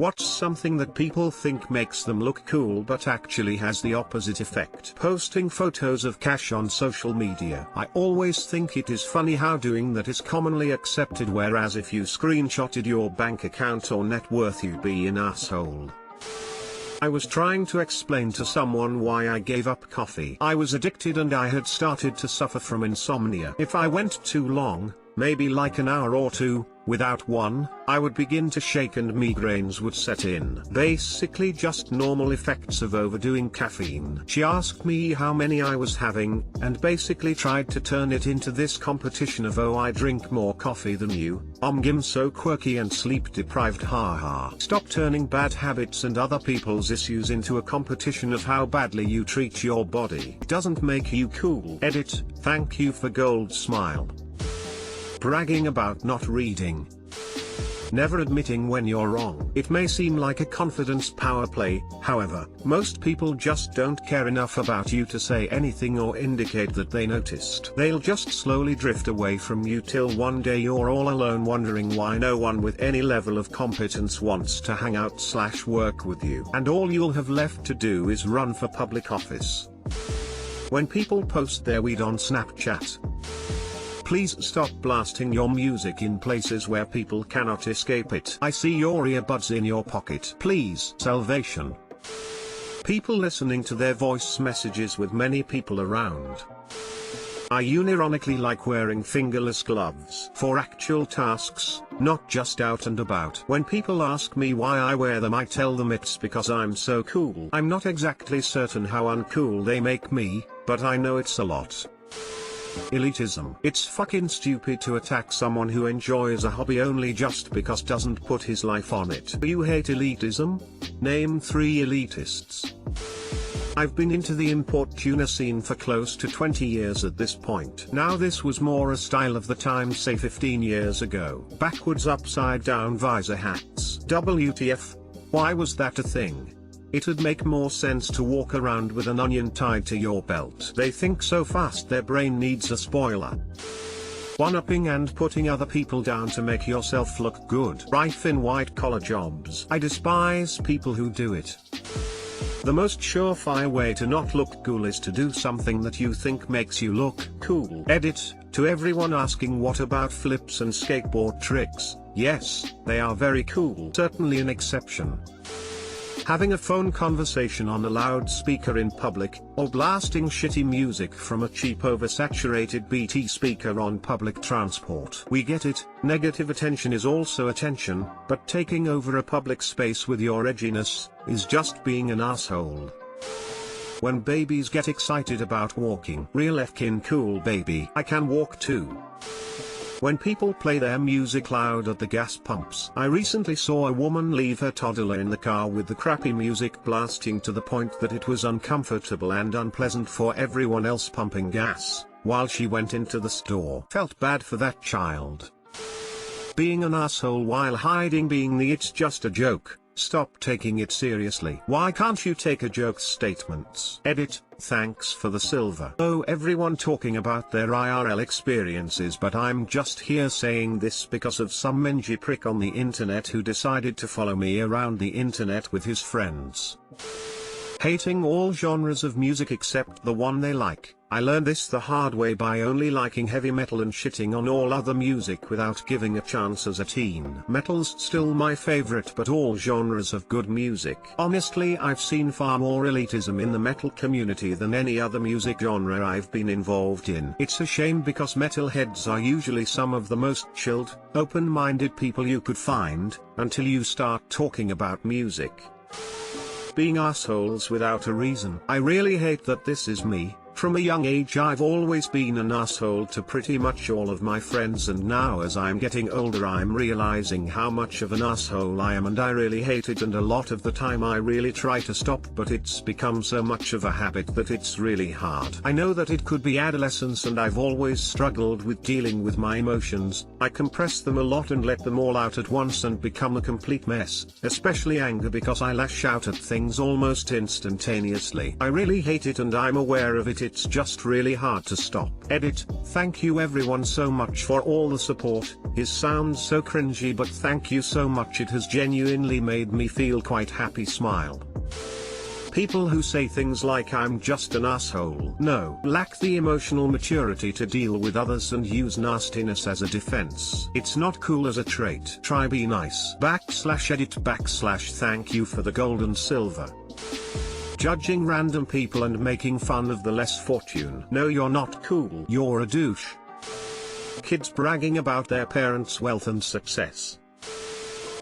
What's something that people think makes them look cool but actually has the opposite effect? Posting photos of cash on social media. I always think it is funny how doing that is commonly accepted, whereas if you screenshotted your bank account or net worth you'd be an asshole. I was trying to explain to someone why I gave up coffee. I was addicted and I had started to suffer from insomnia. If I went too long, maybe like an hour or two, without one, I would begin to shake and migraines would set in. Basically just normal effects of overdoing caffeine. She asked me how many I was having, and basically tried to turn it into this competition of, oh, I drink more coffee than you, gim so quirky and sleep deprived, haha. Stop turning bad habits and other people's issues into a competition of how badly you treat your body. It doesn't make you cool. Edit, thank you for gold smile. Bragging about not reading. Never admitting when you're wrong. It may seem like a confidence power play, however, most people just don't care enough about you to say anything or indicate that they noticed. They'll just slowly drift away from you till one day you're all alone wondering why no one with any level of competence wants to hang out/work with you. And all you'll have left to do is run for public office. When people post their weed on Snapchat, please stop blasting your music in places where people cannot escape it. I see your earbuds in your pocket. Please. Salvation. People listening to their voice messages with many people around. I unironically like wearing fingerless gloves for actual tasks, not just out and about. When people ask me why I wear them, I tell them it's because I'm so cool. I'm not exactly certain how uncool they make me, but I know it's a lot. Elitism. It's fucking stupid to attack someone who enjoys a hobby only just because doesn't put his life on it. Do you hate elitism? Name 3 elitists. I've been into the import tuna scene for close to 20 years at this point. Now this was more a style of the time, say 15 years ago. Backwards upside down visor hats. WTF? Why was that a thing? It'd make more sense to walk around with an onion tied to your belt. They think so fast their brain needs a spoiler. One-upping and putting other people down to make yourself look good. Rife in white-collar jobs. I despise people who do it. The most surefire way to not look cool is to do something that you think makes you look cool. Edit, to everyone asking what about flips and skateboard tricks, yes, they are very cool. Certainly an exception. Having a phone conversation on a loudspeaker in public, or blasting shitty music from a cheap oversaturated BT speaker on public transport. We get it, negative attention is also attention, but taking over a public space with your edginess, is just being an asshole. When babies get excited about walking. Real fkin cool baby. I can walk too. When people play their music loud at the gas pumps. I recently saw a woman leave her toddler in the car with the crappy music blasting to the point that it was uncomfortable and unpleasant for everyone else pumping gas, while she went into the store. Felt bad for that child. Being an asshole while hiding being the "it's just a joke." Stop taking it seriously. Why can't you take a joke's statements? Edit, thanks for the silver. Oh, everyone talking about their IRL experiences, but I'm just here saying this because of some mangy prick on the internet who decided to follow me around the internet with his friends. Hating all genres of music except the one they like. I learned this the hard way by only liking heavy metal and shitting on all other music without giving a chance as a teen. Metal's still my favorite, but all genres of good music. Honestly, I've seen far more elitism in the metal community than any other music genre I've been involved in. It's a shame because metalheads are usually some of the most chilled, open-minded people you could find, until you start talking about music. Being assholes without a reason. I really hate that this is me. From a young age I've always been an asshole to pretty much all of my friends, and now as I'm getting older I'm realizing how much of an asshole I am, and I really hate it, and a lot of the time I really try to stop, but it's become so much of a habit that it's really hard. I know that it could be adolescence and I've always struggled with dealing with my emotions. I compress them a lot and let them all out at once and become a complete mess, especially anger, because I lash out at things almost instantaneously. I really hate it and I'm aware of it. it's just really hard to stop. Edit, thank you everyone so much for all the support. His sounds so cringy, but thank you so much, it has genuinely made me feel quite happy. Smile. People who say things like I'm just an asshole lack the emotional maturity to deal with others and use nastiness as a defense. It's not cool as a trait. Try be nice. /edit/ thank you for the gold and silver. Judging random people and making fun of the less fortunate. No, you're not cool. You're a douche. Kids bragging about their parents' wealth and success.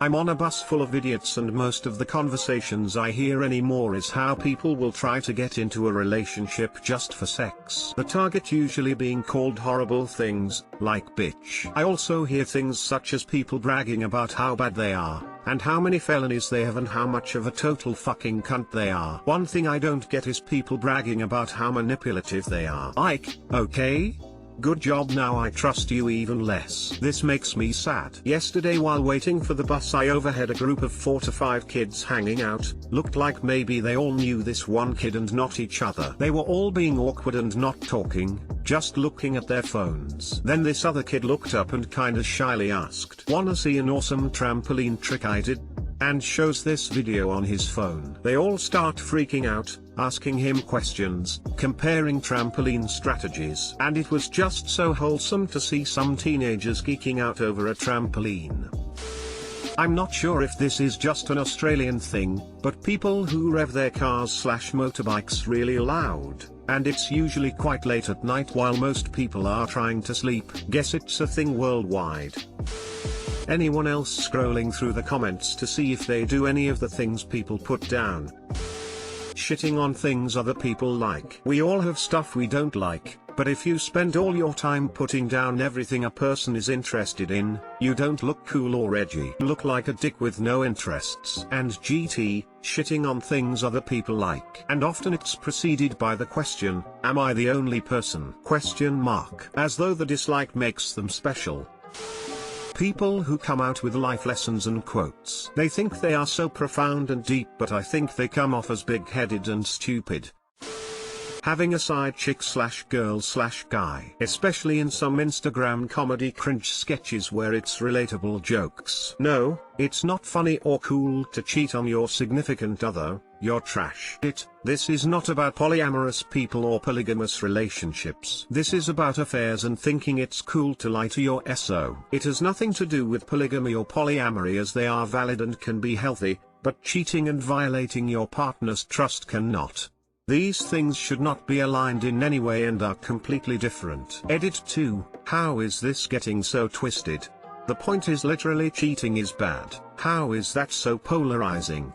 I'm on a bus full of idiots and most of the conversations I hear anymore is how people will try to get into a relationship just for sex. The target usually being called horrible things, like bitch. I also hear things such as people bragging about how bad they are, and how many felonies they have and how much of a total fucking cunt they are. One thing I don't get is people bragging about how manipulative they are. Like, okay? Good job, now I trust you even less. This makes me sad. Yesterday while waiting for the bus I overheard a group of 4 to 5 kids hanging out. Looked like maybe they all knew this one kid and not each other. They were all being awkward and not talking, just looking at their phones. Then this other kid looked up and kinda shyly asked, "Wanna see an awesome trampoline trick I did?" and shows this video on his phone. They all start freaking out, asking him questions, comparing trampoline strategies. And it was just so wholesome to see some teenagers geeking out over a trampoline. I'm not sure if this is just an Australian thing, but people who rev their cars/motorbikes really loud, and it's usually quite late at night while most people are trying to sleep. Guess it's a thing worldwide. Anyone else scrolling through the comments to see if they do any of the things people put down? Shitting on things other people like. We all have stuff we don't like, but if you spend all your time putting down everything a person is interested in, you don't look cool or edgy. You look like a dick with no interests. And GT, shitting on things other people like. And often it's preceded by the question, am I the only person? ? As though the dislike makes them special. People who come out with life lessons and quotes. They think they are so profound and deep, but I think they come off as big-headed and stupid. Having a side chick/girl/guy. Especially in some Instagram comedy cringe sketches where it's relatable jokes. No, it's not funny or cool to cheat on your significant other, you're trash. This is not about polyamorous people or polygamous relationships. This is about affairs and thinking it's cool to lie to your SO. It has nothing to do with polygamy or polyamory, as they are valid and can be healthy, but cheating and violating your partner's trust cannot. These things should not be aligned in any way and are completely different. Edit 2, how is this getting so twisted? The point is literally cheating is bad. How is that so polarizing?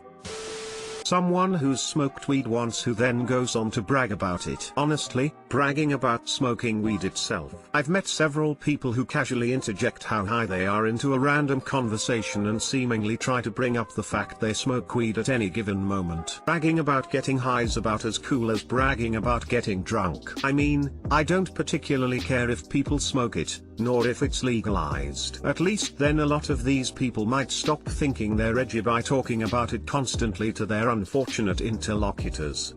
Someone who's smoked weed once who then goes on to brag about it. Honestly, bragging about smoking weed itself. I've met several people who casually interject how high they are into a random conversation and seemingly try to bring up the fact they smoke weed at any given moment. Bragging about getting high is about as cool as bragging about getting drunk. I mean, I don't particularly care if people smoke it, nor if it's legalized. At least then a lot of these people might stop thinking they're edgy by talking about it constantly to their unfortunate interlocutors.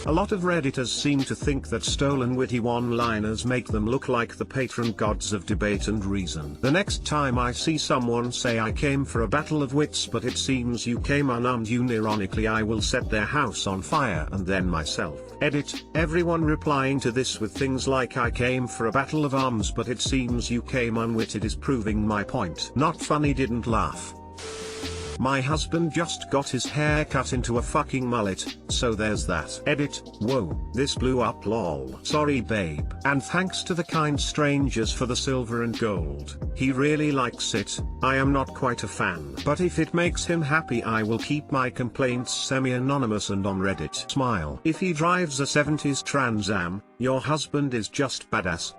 A lot of Redditors seem to think that stolen witty one-liners make them look like the patron gods of debate and reason. The next time I see someone say I came for a battle of wits but it seems you came unarmed, unironically I will set their house on fire and then myself. Edit, everyone replying to this with things like I came for a battle of arms but it seems you came unwitted is proving my point. Not funny, didn't laugh. My husband just got his hair cut into a fucking mullet, so there's that. Edit, whoa, this blew up lol. Sorry babe. And thanks to the kind strangers for the silver and gold. He really likes it. I am not quite a fan. But if it makes him happy I will keep my complaints semi-anonymous and on Reddit. Smile. If he drives a 70s Trans Am, your husband is just badass.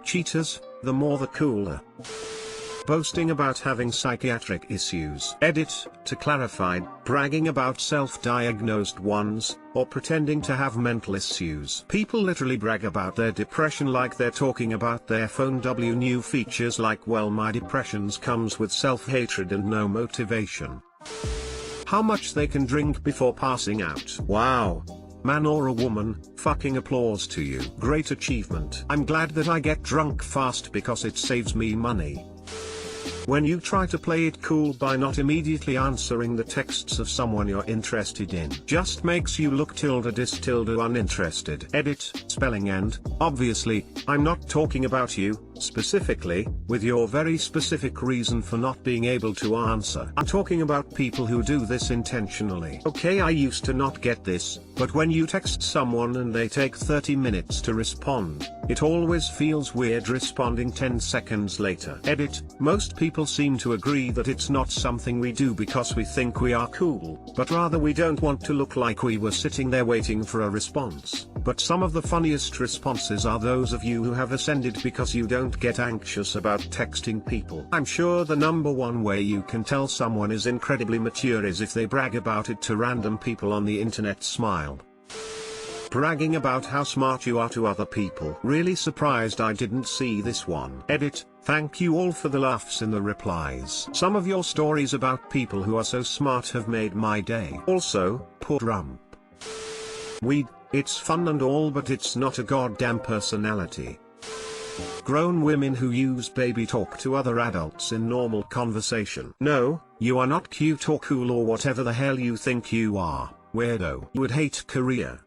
Cheaters, the more the cooler. Boasting about having psychiatric issues. Edit, to clarify, bragging about self-diagnosed ones, or pretending to have mental issues. People literally brag about their depression like they're talking about their phone new features like, well, my depressions comes with self-hatred and no motivation. How much they can drink before passing out. Wow. man or a woman, fucking applause to you. Great achievement. I'm glad that I get drunk fast because it saves me money. When you try to play it cool by not immediately answering the texts of someone you're interested in, just makes you look uninterested. Edit, spelling and, obviously, I'm not talking about you, specifically, with your very specific reason for not being able to answer. I'm talking about people who do this intentionally. Okay, I used to not get this, but when you text someone and they take 30 minutes to respond, it always feels weird responding 10 seconds later. Edit, most people seem to agree that it's not something we do because we think we are cool, but rather we don't want to look like we were sitting there waiting for a response. But some of the funniest responses are those of you who have ascended because you don't get anxious about texting people. I'm sure the number one way you can tell someone is incredibly mature is if they brag about it to random people on the internet. Smile. Bragging about how smart you are to other people. Really surprised I didn't see this one. Edit, thank you all for the laughs in the replies. Some of your stories about people who are so smart have made my day. Also, poor rump. Weed, it's fun and all, but it's not a goddamn personality. Grown women who use baby talk to other adults in normal conversation. No, you are not cute or cool or whatever the hell you think you are, weirdo. You would hate Korea.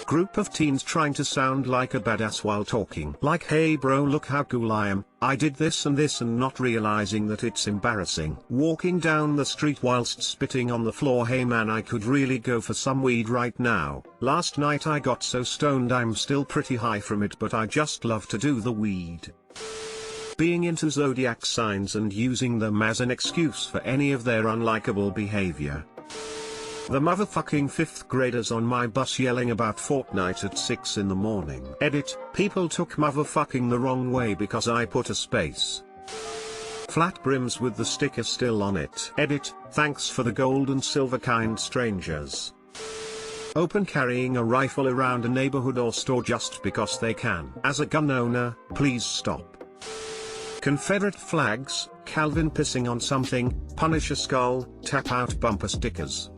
Group of teens trying to sound like a badass while talking. Like, hey bro, look how cool I am, I did this and not realizing that it's embarrassing. Walking down the street whilst spitting on the floor. Hey man, I could really go for some weed right now. Last night I got so stoned I'm still pretty high from it, but I just love to do the weed. Being into zodiac signs and using them as an excuse for any of their unlikable behavior. The motherfucking 5th graders on my bus yelling about Fortnite at 6 in the morning. Edit, people took motherfucking the wrong way because I put a space. Flat brims with the sticker still on it. Edit, thanks for the gold and silver kind strangers. Open carrying a rifle around a neighborhood or store just because they can. As a gun owner, please stop. Confederate flags, Calvin pissing on something, Punisher skull, tap out bumper stickers.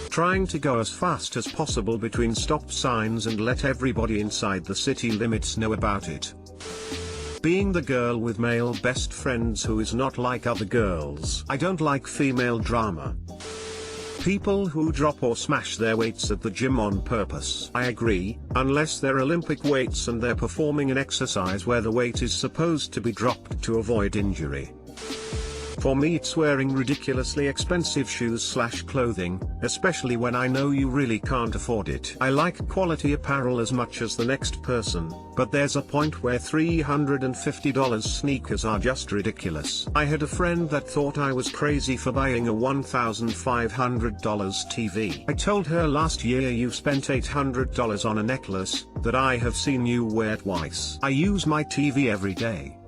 Trying to go as fast as possible between stop signs and let everybody inside the city limits know about it. Being the girl with male best friends who is not like other girls. I don't like female drama. People who drop or smash their weights at the gym on purpose. I agree, unless they're Olympic weights and they're performing an exercise where the weight is supposed to be dropped to avoid injury. For me it's wearing ridiculously expensive shoes/clothing, especially when I know you really can't afford it. I like quality apparel as much as the next person, but there's a point where $350 sneakers are just ridiculous. I had a friend that thought I was crazy for buying a $1,500 TV. I told her last year you spent $800 on a necklace that I have seen you wear twice. I use my TV every day.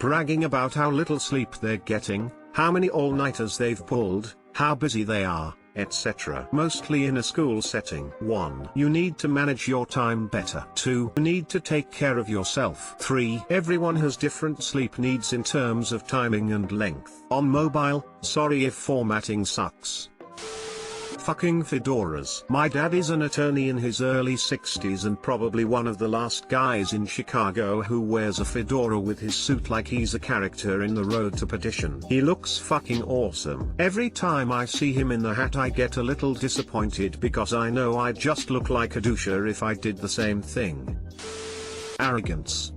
Bragging about how little sleep they're getting, how many all-nighters they've pulled, how busy they are, etc. Mostly in a school setting. 1. You need to manage your time better. 2. You need to take care of yourself. 3. Everyone has different sleep needs in terms of timing and length. On mobile, sorry if formatting sucks. Fucking fedoras. My dad is an attorney in his early 60s and probably one of the last guys in Chicago who wears a fedora with his suit like he's a character in The Road to Perdition. He looks fucking awesome. Every time I see him in the hat I get a little disappointed because I know I'd just look like a doucher if I did the same thing. Arrogance.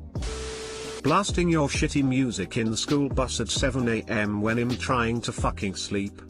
Blasting your shitty music in the school bus at 7 AM when I'm trying to fucking sleep.